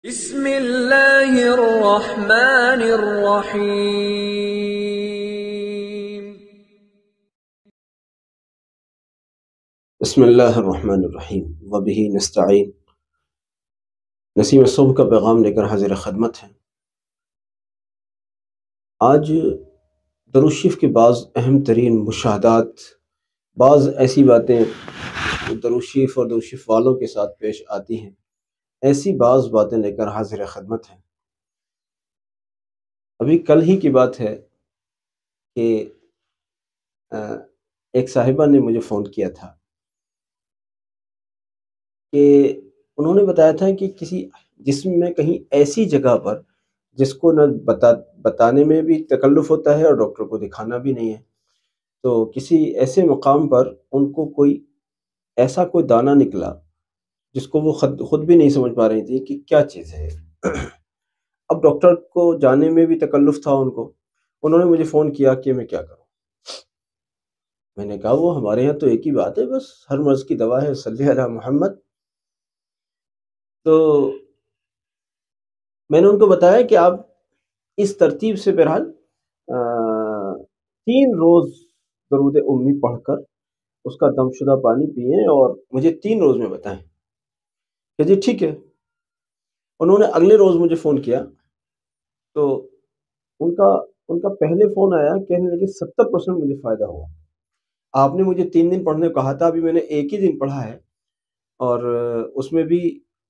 بسم اللہ الرحمن الرحیم۔ بسم اللہ الرحمن الرحیم وبہ نستعین۔ نسیم صبح کا پیغام لے کر حاضر خدمت ہے۔ آج درود شریف کے بعض اہم ترین مشاہدات، بعض ایسی باتیں جو درود شریف اور درود شریف والوں کے ساتھ پیش آتی ہیں، ایسی بعض باتیں لے کر حاضر خدمت ہے۔ ابھی کل ہی کی بات ہے کہ ایک صاحبہ نے مجھے فون کیا تھا کہ انہوں نے بتایا تھا کہ کسی جسم میں کہیں ایسی جگہ پر جس کو نہ بتانے میں بھی تکلف ہوتا ہے اور ڈاکٹر کو دکھانا بھی نہیں ہے، تو کسی ایسے مقام پر ان کو کوئی ایسا کوئی دانہ نکلا جس کو وہ خود بھی نہیں سمجھ پا رہی تھی کہ کیا چیز ہے۔ اب ڈاکٹر کو جانے میں بھی تکلف تھا ان کو، انہوں نے مجھے فون کیا کہ میں کیا کروں۔ میں نے کہا وہ ہمارے یہاں تو ایک ہی بات ہے، بس ہر مرض کی دوا ہے، صلی علی محمد۔ تو میں نے ان کو بتایا کہ آپ اس ترتیب سے بہرحال 3 روز درود امی پڑھ کر اس کا دم شدہ پانی پئیں اور مجھے 3 روز میں بتائیں کہ جی ٹھیک ہے۔ انہوں نے اگلے روز مجھے فون کیا تو ان کا پہلے فون آیا، کہنے لگے 70% مجھے فائدہ ہوا۔ آپ نے مجھے 3 دن پڑھنے کو کہا تھا، ابھی میں نے ایک ہی دن پڑھا ہے، اور اس میں بھی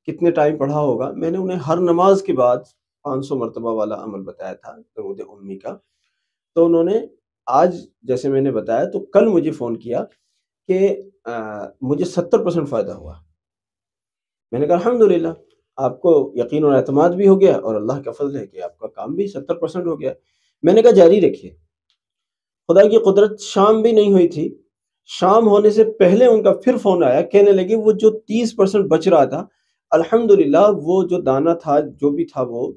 کتنے ٹائم پڑھا ہوگا، میں نے انہیں ہر نماز کے بعد 500 مرتبہ والا عمل بتایا تھا درود امی کا۔ تو انہوں نے آج جیسے میں نے بتایا تو کل مجھے فون کیا کہ مجھے 70% فائدہ ہوا۔ میں نے کہا الحمدللہ، آپ کو یقین اور اعتماد بھی ہو گیا اور اللہ کا فضل ہے کہ آپ کا کام بھی 70% ہو گیا۔ میں نے کہا جاری رکھیے۔ خدا کی قدرت، شام بھی نہیں ہوئی تھی، شام ہونے سے پہلے ان کا پھر فون آیا، کہنے لگے وہ جو 30% بچ رہا تھا، الحمدللہ وہ جو دانہ تھا، جو بھی تھا، وہ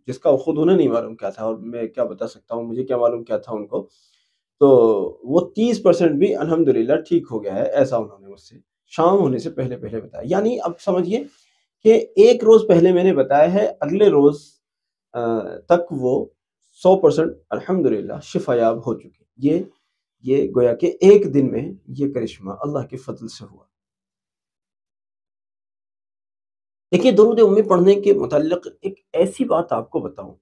جس کا خود انہیں نہیں معلوم کیا تھا اور میں کیا بتا سکتا ہوں، مجھے کیا معلوم کیا تھا ان کو، تو وہ 30% بھی الحمدللہ ٹھیک ہو گیا ہے، ایسا انہوں نے مجھ سے شام ہونے سے پہلے بتایا۔ یعنی اب سمجھیے کہ ایک روز پہلے میں نے بتایا ہے، اگلے روز تک وہ 100% الحمدللہ شفا یاب ہو چکی۔ یہ گویا کہ ایک دن میں یہ کرشمہ اللہ کے فضل سے ہوا۔ دیکھیے، درود امی پڑھنے کے متعلق ایک ایسی بات آپ کو بتاؤں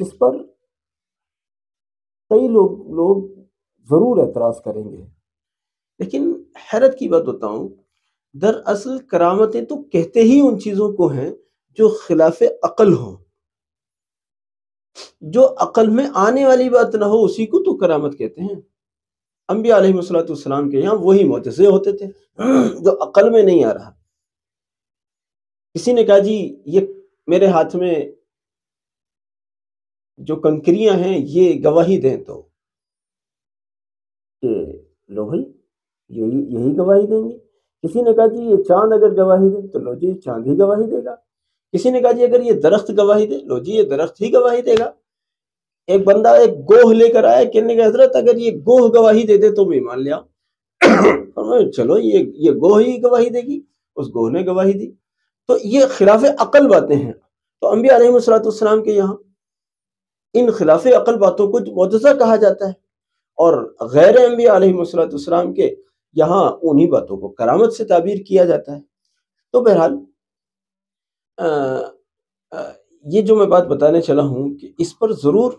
جس پر کئی لوگ ضرور اعتراض کریں گے، لیکن حیرت کی بات بتاؤں، دراصل کرامتیں تو کہتے ہی ان چیزوں کو ہیں جو خلاف عقل ہوں، جو عقل میں آنے والی بات نہ ہو اسی کو تو کرامت کہتے ہیں۔ انبیاء علیہ السلام کے یہاں وہی معجزے ہوتے تھے جو عقل میں نہیں آ رہا۔ کسی نے کہا جی یہ میرے ہاتھ میں جو کنکریاں ہیں یہ گواہی دیں، تو کہ لو بھائی یہی گواہی دیں گے۔ کسی نے کہا جی یہ چاند اگر گواہی دے تو لو جی چاند ہی گواہی دے گا۔ کسی نے کہا جی اگر یہ درخت گواہی دے، لو جی یہ درخت ہی گواہی دے گا۔ ایک بندہ ایک گوہ لے کر آیا، کہنے کہ حضرت اگر یہ گوہ گواہی دے دے تو میں مان لیا۔ چلو یہ گوہ ہی گواہی دے گی، اس گوہ نے گواہی دی۔ تو یہ خلاف عقل باتیں ہیں۔ تو انبیاء علیہ السلام کے یہاں ان خلاف عقل باتوں کو معجزہ کہا جاتا ہے، اور غیر انبیاء علیہ السلام کے یہاں انہی باتوں کو کرامت سے تعبیر کیا جاتا ہے۔ تو بہرحال یہ جو میں بات بتانے چلا ہوں کہ اس پر ضرور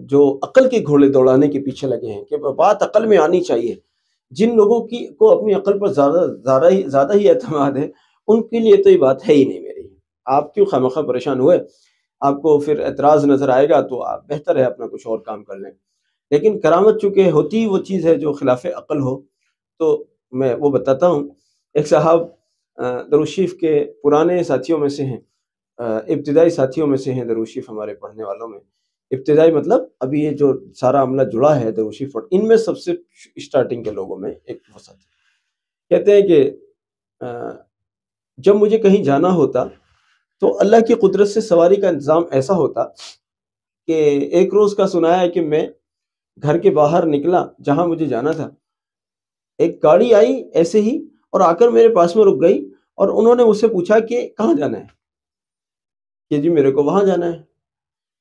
جو عقل کے گھوڑے دوڑانے کے پیچھے لگے ہیں کہ بات عقل میں آنی چاہیے، جن لوگوں کو اپنی عقل پر زیادہ ہی اعتماد ہے، ان کے لیے تو یہ بات ہے ہی نہیں میری۔ آپ کیوں خواہ پریشان ہوئے؟ آپ کو پھر اعتراض نظر آئے گا تو آپ بہتر ہے اپنا کچھ اور کام کر لیں۔ لیکن کرامت چونکہ ہوتی وہ چیز ہے جو خلاف عقل ہو، تو میں وہ بتاتا ہوں۔ ایک صاحب درود شریف کے پرانے ساتھیوں میں سے ہیں، ابتدائی ساتھیوں میں سے ہیں درود شریف ہمارے پڑھنے والوں میں۔ ابتدائی مطلب ابھی یہ جو سارا عملہ جڑا ہے درود شریف، ان میں سب سے اسٹارٹنگ کے لوگوں میں ایک وہ ساتھی کہتے ہیں کہ جب مجھے کہیں جانا ہوتا تو اللہ کی قدرت سے سواری کا انتظام ایسا ہوتا کہ ایک روز کا سنایا ہے کہ میں گھر کے باہر نکلا جہاں مجھے جانا تھا، ایک گاڑی آئی ایسے ہی اور آ کر میرے پاس میں رک گئی، اور انہوں نے مجھ سے پوچھا کہ کہاں جانا ہے؟ کہ جی میرے کو وہاں جانا ہے۔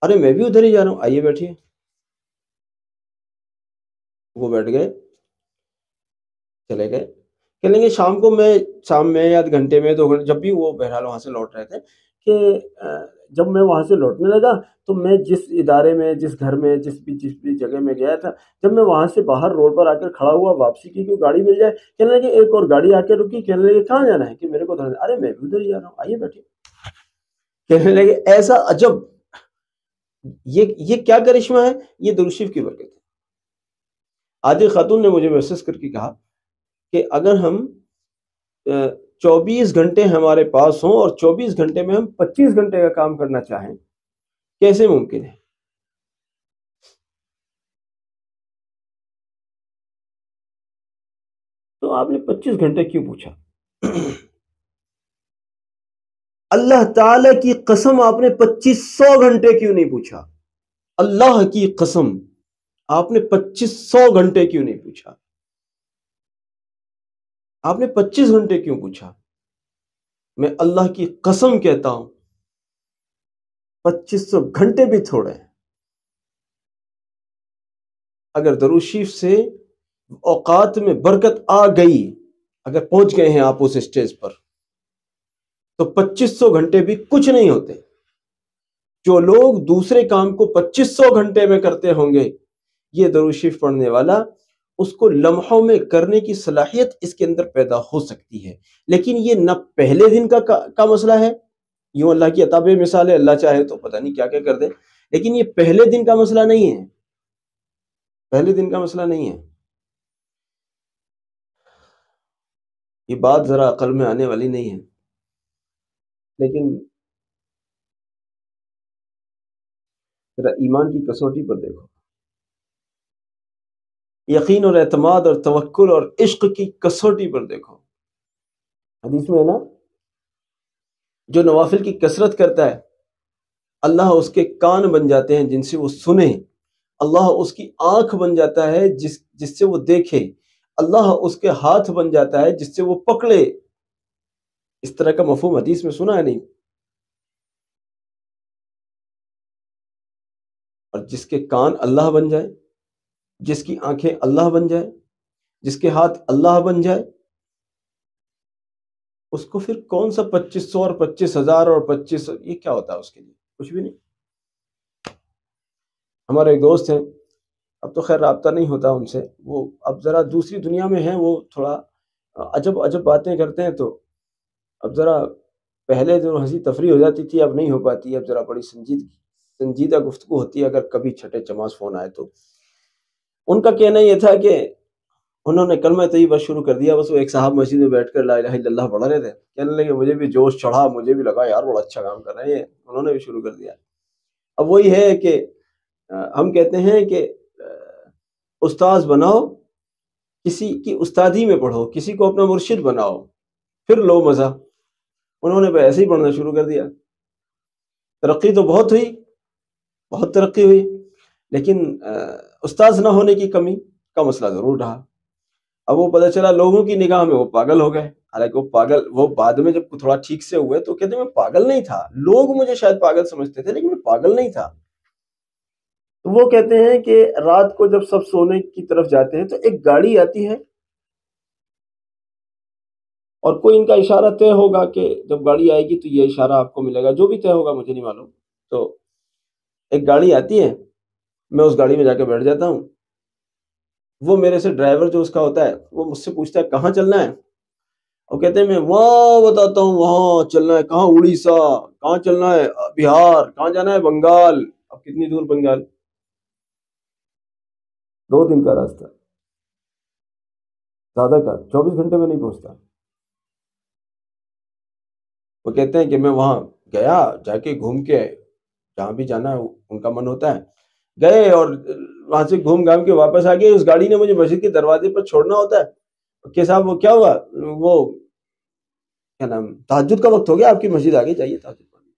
ارے میں بھی ادھر ہی جا رہا ہوں، آئیے بیٹھیے۔ وہ بیٹھ گئے، چلے گئے۔ کہنے لگے شام میں یا گھنٹے میں 2 گھنٹے، جب بھی وہ بہرحال وہاں سے لوٹ رہے تھے، کہ جب میں وہاں سے لوٹنے لگا تو میں جس ادارے میں، جس گھر میں، جس بھی جگہ میں گیا تھا، جب میں وہاں سے باہر روڈ پر آ کر کھڑا ہوا واپسی کی کہ گاڑی مل جائے، کہنے لگے ایک اور گاڑی آ کے رکی، کہنے لگے کہاں جانا ہے؟ کہ میرے کو ادھر۔ ارے میں بھی ادھر ہی جا رہا ہوں، آئیے بیٹھیے۔ کہنے لگے ایسا عجب، یہ کیا کرشمہ ہے؟ یہ درود شریف کی برکت ہے۔ آج ایک خاتون نے مجھے میسج کر کے کہا کہ اگر ہم 24 گھنٹے ہمارے پاس ہوں اور 24 گھنٹے میں ہم 25 گھنٹے کا کام کرنا چاہیں، کیسے ممکن ہے؟ تو آپ نے 25 گھنٹے کیوں پوچھا؟ اللہ تعالی کی قسم آپ نے 2500 گھنٹے کیوں نہیں پوچھا؟ اللہ کی قسم آپ نے 2500 گھنٹے کیوں نہیں پوچھا؟ آپ نے 25 گھنٹے کیوں پوچھا؟ میں اللہ کی قسم کہتا ہوں 2500 گھنٹے بھی تھوڑے ہیں۔ اگر درود شریف سے اوقات میں برکت آ گئی، اگر پہنچ گئے ہیں آپ اس اسٹیج پر، تو 2500 گھنٹے بھی کچھ نہیں ہوتے۔ جو لوگ دوسرے کام کو 2500 گھنٹے میں کرتے ہوں گے، یہ درود شریف پڑھنے والا اس کو لمحوں میں کرنے کی صلاحیت اس کے اندر پیدا ہو سکتی ہے۔ لیکن یہ نہ پہلے دن کا مسئلہ ہے، یوں اللہ کی عطا بے مثال ہے، اللہ چاہے تو پتہ نہیں کیا کیا کر دے، لیکن یہ پہلے دن کا مسئلہ نہیں ہے، پہلے دن کا مسئلہ نہیں ہے۔ یہ بات ذرا عقل میں آنے والی نہیں ہے، لیکن ذرا ایمان کی کسوٹی پر دیکھو، یقین اور اعتماد اور توکل اور عشق کی کسوٹی پر دیکھو۔ حدیث میں ہے نا، جو نوافل کی کثرت کرتا ہے اللہ اس کے کان بن جاتے ہیں جن سے وہ سنے، اللہ اس کی آنکھ بن جاتا ہے جس سے وہ دیکھے، اللہ اس کے ہاتھ بن جاتا ہے جس سے وہ پکڑے۔ اس طرح کا مفہوم حدیث میں سنا ہے نہیں؟ اور جس کے کان اللہ بن جائے، جس کی آنکھیں اللہ بن جائے، جس کے ہاتھ اللہ بن جائے، اس کو پھر کون سا 2500 اور 25,000 اور 25، یہ کیا ہوتا ہے اس کے لیے؟ کچھ بھی نہیں۔ ہمارے ایک دوست ہیں، اب تو خیر رابطہ نہیں ہوتا ان سے، وہ اب ذرا دوسری دنیا میں ہیں، وہ تھوڑا عجب باتیں کرتے ہیں، تو اب ذرا پہلے جو ہنسی تفریح ہو جاتی تھی اب نہیں ہو پاتی، اب ذرا بڑی سنجیدہ گفتگو ہوتی ہے اگر کبھی چھٹے چماس فون آئے تو۔ ان کا کہنا یہ تھا کہ انہوں نے کلمہ طیبہ شروع کر دیا، بس وہ ایک صاحب مسجد میں بیٹھ کر لا الہ الا اللہ پڑھ رہے تھے، کہنے لگے مجھے بھی جوش چڑھا، مجھے بھی لگا یار بڑا اچھا کام کر رہے ہیں، انہوں نے بھی شروع کر دیا۔ اب وہی ہے کہ ہم کہتے ہیں کہ استاذ بناؤ، کسی کی استادی میں پڑھو، کسی کو اپنا مرشد بناؤ، پھر لو مزہ۔ انہوں نے ایسے ہی پڑھنا شروع کر دیا، ترقی تو بہت ہوئی، بہت ترقی ہوئی، لیکن استاذ نہ ہونے کی کمی کا مسئلہ ضرور رہا۔ اب وہ پتہ چلا لوگوں کی نگاہ میں وہ پاگل ہو گئے، حالانکہ وہ بعد میں جب تھوڑا ٹھیک سے ہوئے تو کہتے ہیں میں پاگل نہیں تھا، لوگ مجھے شاید پاگل سمجھتے تھے لیکن میں پاگل نہیں تھا۔ تو وہ کہتے ہیں کہ رات کو جب سب سونے کی طرف جاتے ہیں تو ایک گاڑی آتی ہے، اور کوئی ان کا اشارہ طے ہوگا کہ جب گاڑی آئے گی تو یہ اشارہ آپ کو ملے گا، جو بھی طے ہوگا مجھے نہیں معلوم۔ تو ایک گاڑی آتی ہے، میں اس گاڑی میں جا کے بیٹھ جاتا ہوں، وہ میرے سے ڈرائیور جو اس کا ہوتا ہے وہ مجھ سے پوچھتا ہے کہاں چلنا ہے، اور کہتے ہیں میں وہاں بتاتا ہوں، وہاں چلنا ہے، کہاں؟ اڑیسہ۔ کہاں چلنا ہے؟ بہار۔ کہاں جانا ہے؟ بنگال۔ اب کتنی دور بنگال؟ 2 دن کا راستہ، زیادہ کا 24 گھنٹے میں نہیں پہنچتا۔ وہ کہتے ہیں کہ میں وہاں گیا، جا کے گھوم کے، جہاں بھی جانا ہے ان کا من ہوتا ہے، گئے اور وہاں سے گھوم گھام کے واپس آ گئے۔ اس گاڑی نے مجھے مسجد کے دروازے پر چھوڑنا ہوتا ہے کہ صاحب وہ کیا ہوا، وہ کیا نام، تہجد کا وقت ہو گیا، آپ کی مسجد آ گئی، جائیے تہجد پڑھنے۔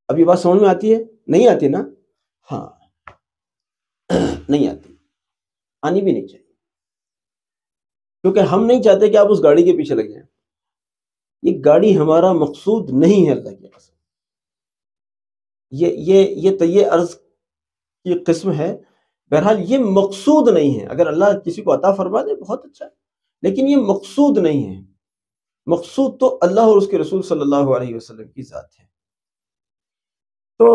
اب یہ بات سمجھ میں آتی ہے؟ نہیں آتی نا؟ ہاں نہیں آتی، آنی بھی نہیں چاہیے، کیونکہ ہم نہیں چاہتے کہ آپ اس گاڑی کے پیچھے لگ جائیں. یہ گاڑی ہمارا مقصود نہیں ہے اللہ کی قسم. یہ طی عرض کی قسم ہے. بہرحال یہ مقصود نہیں ہے. اگر اللہ کسی کو عطا فرما دے بہت اچھا ہے، لیکن یہ مقصود نہیں ہے. مقصود تو اللہ اور اس کے رسول صلی اللہ علیہ وسلم کی ذات ہے. تو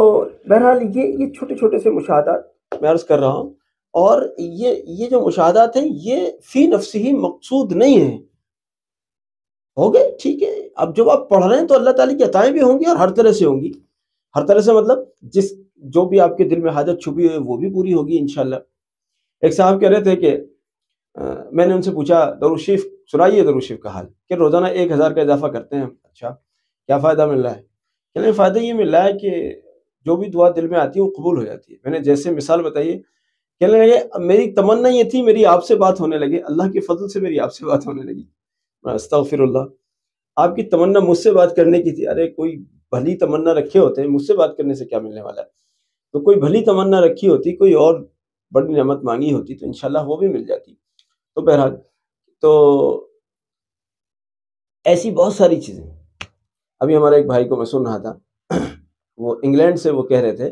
بہرحال یہ چھوٹے چھوٹے سے مشاہدات میں عرض کر رہا ہوں، اور یہ جو مشاہدات ہیں یہ فی نفسہ ہی مقصود نہیں ہیں. ہو گئے ٹھیک ہے. اب جب آپ پڑھ رہے ہیں تو اللہ تعالیٰ کی عطائیں بھی ہوں گی، اور ہر طرح سے ہوں گی. ہر طرح سے مطلب جو بھی آپ کے دل میں حاجت چھپی ہوئی ہے وہ بھی پوری ہوگی انشاءاللہ. ایک صاحب کہہ رہے تھے کہ میں نے ان سے پوچھا درود شریف سنائیے، درود شریف کا حال کہ روزانہ 1000 کا اضافہ کرتے ہیں. اچھا کیا فائدہ مل رہا ہے؟ کہنے فائدہ یہ مل رہا ہے کہ جو بھی دعا دل میں آتی ہے وہ قبول ہو جاتی ہے. میں نے جیسے مثال بتائیے، کہنے لگے میری تمنا یہ تھی میری آپ سے بات ہونے لگے، اللہ کے فضل سے میری آپ سے بات ہونے لگی. استغفر اللہ. آپ کی تمنا مجھ سے بات کرنے کی تھی. ارے کوئی بھلی تمنا رکھے ہوتے ہیں، مجھ سے بات کرنے سے کیا ملنے والا ہے؟ تو کوئی بھلی تمنا رکھی ہوتی، کوئی اور بڑی نعمت مانگی ہوتی تو انشاءاللہ وہ بھی مل جاتی. تو بہرحال تو ایسی بہت ساری چیزیں. ابھی ہمارے ایک بھائی کو میں سن رہا تھا، وہ انگلینڈ سے وہ کہہ رہے تھے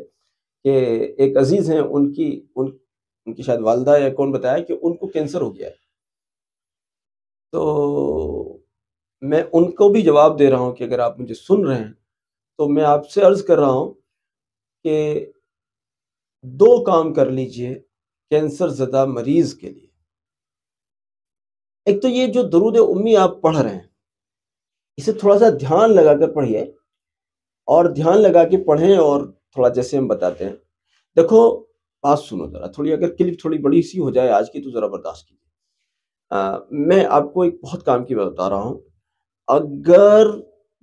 کہ ایک عزیز ہیں ان کی شاید والدہ یا کون بتایا کہ ان کو کینسر ہو گیا ہے. تو میں ان کو بھی جواب دے رہا ہوں کہ اگر آپ مجھے سن رہے ہیں تو میں آپ سے عرض کر رہا ہوں کہ 2 کام کر لیجئے کینسر زدہ مریض کے لیے. ایک تو یہ جو درود امی آپ پڑھ رہے ہیں اسے تھوڑا سا دھیان لگا کر پڑھیے، اور دھیان لگا کے پڑھیں، اور تھوڑا جیسے ہم بتاتے ہیں. دیکھو بات سنو ذرا تھوڑی، اگر کلپ تھوڑی بڑی سی ہو جائے آج کی تو ذرا برداشت کیجیے. میں آپ کو ایک بہت کام کی بات بتا رہا ہوں. اگر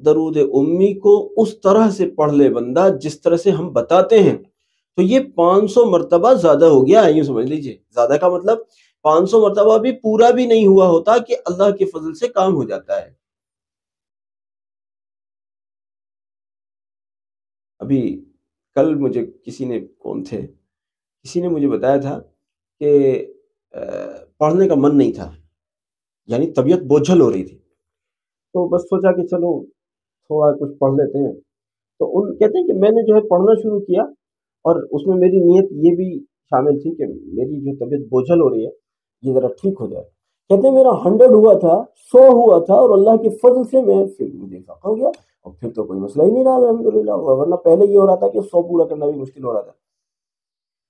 درود امی کو اس طرح سے پڑھ لے بندہ جس طرح سے ہم بتاتے ہیں تو یہ 500 مرتبہ زیادہ ہو گیا. یوں سمجھ لیجئے، زیادہ کا مطلب 500 مرتبہ بھی پورا بھی نہیں ہوا ہوتا کہ اللہ کے فضل سے کام ہو جاتا ہے. ابھی کل مجھے کسی نے مجھے بتایا تھا کہ پڑھنے کا من نہیں تھا، یعنی طبیعت بوجھل ہو رہی تھی. تو بس سوچا کہ چلو تھوڑا کچھ پڑھ لیتے ہیں. تو ان کہتے ہیں کہ میں نے جو ہے پڑھنا شروع کیا، اور اس میں میری نیت یہ بھی شامل تھی کہ میری جو طبیعت بوجھل ہو رہی ہے یہ ذرا ٹھیک ہو جائے. کہتے ہیں میرا 100 ہوا تھا، 100 ہوا تھا، اور اللہ کے فضل سے میں پھر مجھے فرق ہو گیا، اور پھر تو کوئی مسئلہ ہی نہیں رہا الحمدللہ. ورنہ پہلے یہ ہو رہا تھا کہ 100 پورا کرنا بھی مشکل ہو رہا تھا.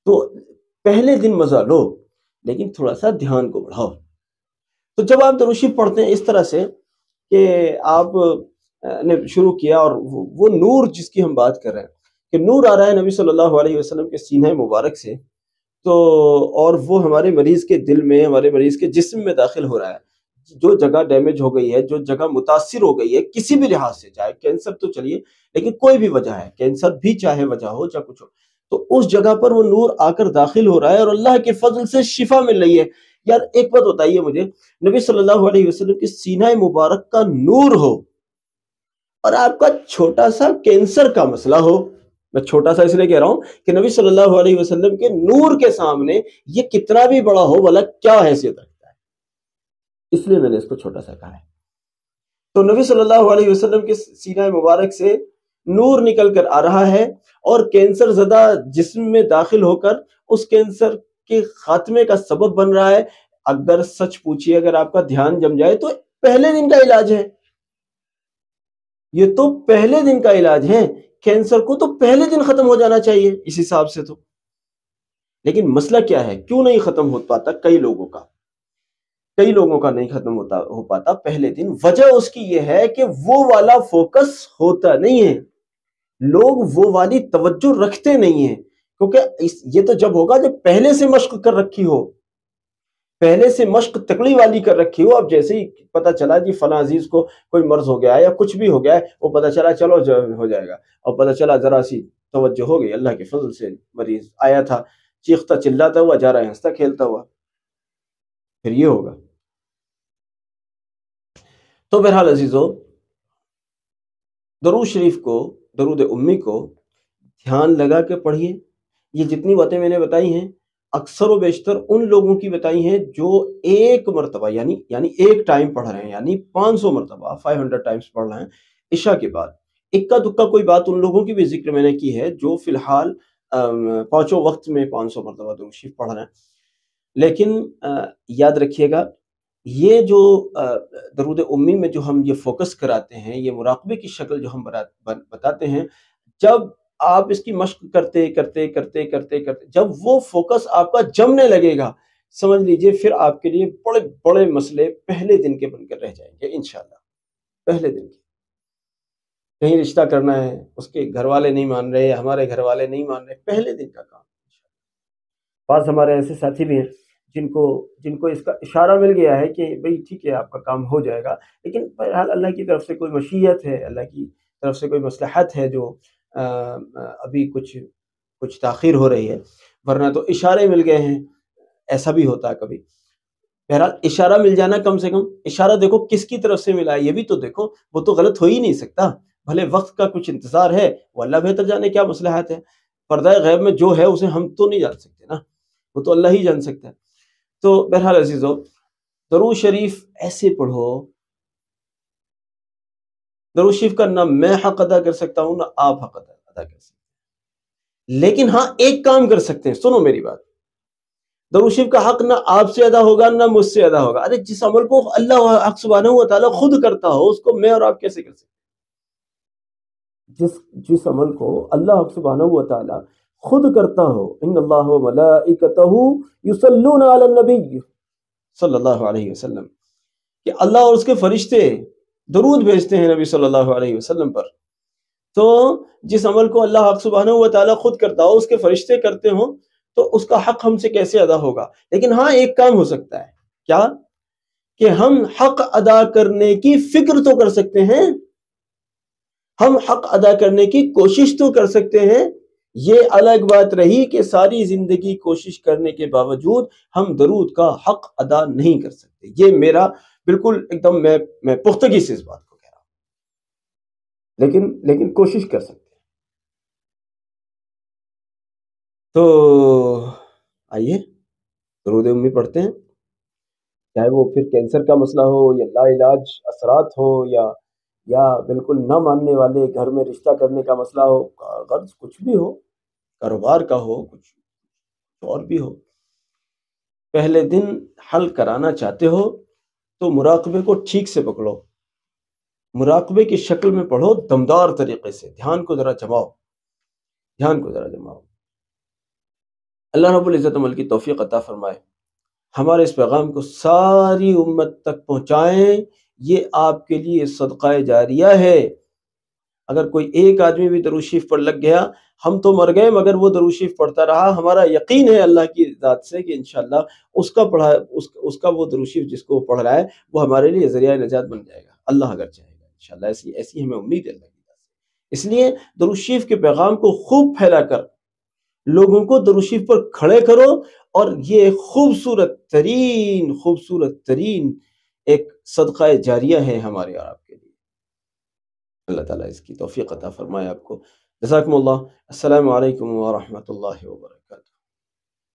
تو پہلے دن مزہ لو لیکن تھوڑا سا دھیان کو بڑھاؤ. تو جب آپ درود شریف پڑھتے ہیں اس طرح سے کہ آپ نے شروع کیا، اور وہ نور جس کی ہم بات کر رہے ہیں کہ نور آ رہا ہے نبی صلی اللہ علیہ وسلم کے سینہ مبارک سے، تو اور وہ ہمارے مریض کے دل میں، ہمارے مریض کے جسم میں داخل ہو رہا ہے. جو جگہ ڈیمیج ہو گئی ہے، جو جگہ متاثر ہو گئی ہے کسی بھی لحاظ سے، چاہے کینسر تو چلیے، لیکن کوئی بھی وجہ ہے، کینسر بھی چاہے وجہ ہو چاہے کچھ ہو، تو اس جگہ پر وہ نور آ کر داخل ہو رہا ہے اور اللہ کے فضل سے شفا مل رہی ہے. یار ایک بات بتائیے مجھے، نبی صلی اللہ علیہ وسلم کے سینہ مبارک کا نور ہو اور آپ کا چھوٹا سا کینسر کا مسئلہ ہو. میں چھوٹا سا اس لیے کہہ رہا ہوں کہ نبی صلی اللہ علیہ وسلم کے نور کے سامنے یہ کتنا بھی بڑا ہو بھلا کیا حیثیت رکھتا ہے، اس لیے میں نے اس کو چھوٹا سا کہا ہے. تو نبی صلی اللہ علیہ وسلم کے سینہ مبارک سے نور نکل کر آ رہا ہے، اور کینسر زدہ جسم میں داخل ہو کر اس کینسر کے خاتمے کا سبب بن رہا ہے. اگر سچ پوچھیے، اگر آپ کا دھیان جم جائے تو پہلے دن کا علاج ہے. یہ تو پہلے دن کا علاج ہے. کینسر کو تو پہلے دن ختم ہو جانا چاہیے اس حساب سے تو. لیکن مسئلہ کیا ہے، کیوں نہیں ختم ہو پاتا؟ کئی لوگوں کا نہیں ختم ہو پاتا پہلے دن. وجہ اس کی یہ ہے کہ وہ والا فوکس ہوتا نہیں ہے، لوگ وہ والی توجہ رکھتے نہیں ہیں. کیونکہ یہ تو جب ہوگا جب پہلے سے مشق کر رکھی ہو، پہلے سے مشق تکڑی والی کر رکھی ہو. اب جیسے ہی پتہ چلا جی فلاں عزیز کو کوئی مرض ہو گیا ہے یا کچھ بھی ہو گیا ہے، وہ پتہ چلا چلو ہو جائے گا، اور پتہ چلا ذرا سی توجہ ہو گئی، اللہ کے فضل سے مریض آیا تھا چیختا چلاتا ہوا جا رہا ہے، ہنستا کھیلتا ہوا، پھر یہ ہوگا. تو بہرحال عزیزو، درود شریف کو، درود امی کو دھیان لگا کے پڑھیے. یہ جتنی باتیں میں نے بتائی ہیں اکثر و بیشتر ان لوگوں کی بتائی ہیں جو ایک مرتبہ یعنی ایک ٹائم پڑھ رہے ہیں، یعنی 500 مرتبہ 500 ٹائمز پڑھ رہے ہیں عشاء کے بعد۔ اکا دکا کوئی بات ان لوگوں کی بھی ذکر میں نے کی ہے جو فی الحال پانچوں وقت میں 500 مرتبہ درود شریف پڑھ رہے ہیں۔ لیکن یاد رکھیے گا، یہ جو درود امی میں جو ہم یہ فوکس کراتے ہیں، یہ مراقبے کی شکل جو ہم بتاتے ہیں، جب آپ اس کی مشق کرتے کرتے کرتے کرتے کرتے جب وہ فوکس آپ کا جمنے لگے گا، سمجھ لیجئے پھر آپ کے لیے بڑے بڑے مسئلے پہلے دن کے بن کر رہ جائیں گے انشاءاللہ۔ پہلے دن کے کہیں رشتہ کرنا ہے، اس کے گھر والے نہیں مان رہے، ہمارے گھر والے نہیں مان رہے، پہلے دن کا کام۔ بعض ہمارے ایسے ساتھی بھی ہیں جن کو اس کا اشارہ مل گیا ہے کہ بھئی ٹھیک ہے آپ کا کام ہو جائے گا، لیکن بہرحال اللہ کی طرف سے کوئی مشیت ہے، اللہ کی طرف سے کوئی مصلحت ہے جو ابھی کچھ تاخیر ہو رہی ہے، ورنہ تو اشارے مل گئے ہیں، ایسا بھی ہوتا ہے کبھی۔ بہرحال اشارہ مل جانا، کم سے کم اشارہ دیکھو کس کی طرف سے ملا ہے یہ بھی تو دیکھو، وہ تو غلط ہو ہی نہیں سکتا، بھلے وقت کا کچھ انتظار ہے، وہ اللہ بہتر جانے کیا مصلحت ہے، پردہ غیب میں جو ہے اسے ہم تو نہیں جان سکتے نا، وہ تو اللہ ہی جان سکتا ہے۔ تو بہرحال عزیزو، درود شریف ایسے پڑھو، درود شریف کا نہ میں حق ادا کر سکتا ہوں نہ آپ حق ادا کر سکتے ہیں، لیکن ہاں ایک کام کر سکتے ہیں، سنو میری بات، درود شریف کا حق نہ آپ سے ادا ہوگا نہ مجھ سے ادا ہوگا۔ ارے جس عمل کو اللہ حق سبحانہ و تعالیٰ خود کرتا ہو، اس کو میں اور آپ کیسے کر سکتے ہیں؟ جس عمل کو اللہ حق سبحانہ و تعالیٰ خود کرتا ہو، ان اللہ و ملائکتہ یصلون علی النبی صلی اللہ علیہ وسلم، کہ اللہ اور اس کے فرشتے درود بھیجتے ہیں نبی صلی اللہ علیہ وسلم پر، تو جس عمل کو اللہ حق سبحانہ و تعالیٰ خود کرتا ہو، اس کے فرشتے کرتے ہوں، تو اس کا حق ہم سے کیسے ادا ہوگا؟ لیکن ہاں ایک کام ہو سکتا ہے، کیا؟ کہ ہم حق ادا کرنے کی فکر تو کر سکتے ہیں، ہم حق ادا کرنے کی کوشش تو کر سکتے ہیں۔ یہ الگ بات رہی کہ ساری زندگی کوشش کرنے کے باوجود ہم درود کا حق ادا نہیں کر سکتے، یہ میرا بالکل ایک دم میں پختگی سے اس بات کو کہہ رہا ہوں، لیکن کوشش کر سکتے ہیں۔ تو آئیے درود امی پڑھتے ہیں، چاہے وہ پھر کینسر کا مسئلہ ہو یا لا علاج اثرات ہو یا بالکل نہ ماننے والے گھر میں رشتہ کرنے کا مسئلہ ہو، غرض کچھ بھی ہو، کاروبار کا ہو، کچھ اور بھی ہو، پہلے دن حل کرانا چاہتے ہو تو مراقبے کو ٹھیک سے پکڑو، مراقبے کی شکل میں پڑھو، دمدار طریقے سے، دھیان کو ذرا جماؤ۔ اللہ رب العزت عمل کی توفیق عطا فرمائے، ہمارے اس پیغام کو ساری امت تک پہنچائیں، یہ آپ کے لیے صدقہ جاریہ ہے۔ اگر کوئی ایک آدمی بھی درود شریف پر لگ گیا، ہم تو مر گئے مگر وہ درود شریف پڑھتا رہا، ہمارا یقین ہے اللہ کی ذات سے کہ انشاءاللہ اس کا وہ درود شریف جس کو وہ پڑھ رہا ہے وہ ہمارے لیے ذریعہ نجات بن جائے گا، اللہ اگر چاہے گا انشاءاللہ، ایسی ہمیں امید ہے اللہ کی ذات سے۔ اس لیے درود شریف کے پیغام کو خوب پھیلا کر لوگوں کو درود شریف پر کھڑے کرو، اور یہ خوبصورت ترین ایک صدقہ جاریہ ہے ہمارے اور آپ کے لیے۔ اللہ تعالیٰ اس کی توفیق عطا فرمائے آپ کو۔ جزاکم اللہ۔ السلام علیکم ورحمۃ اللہ وبرکاتہ۔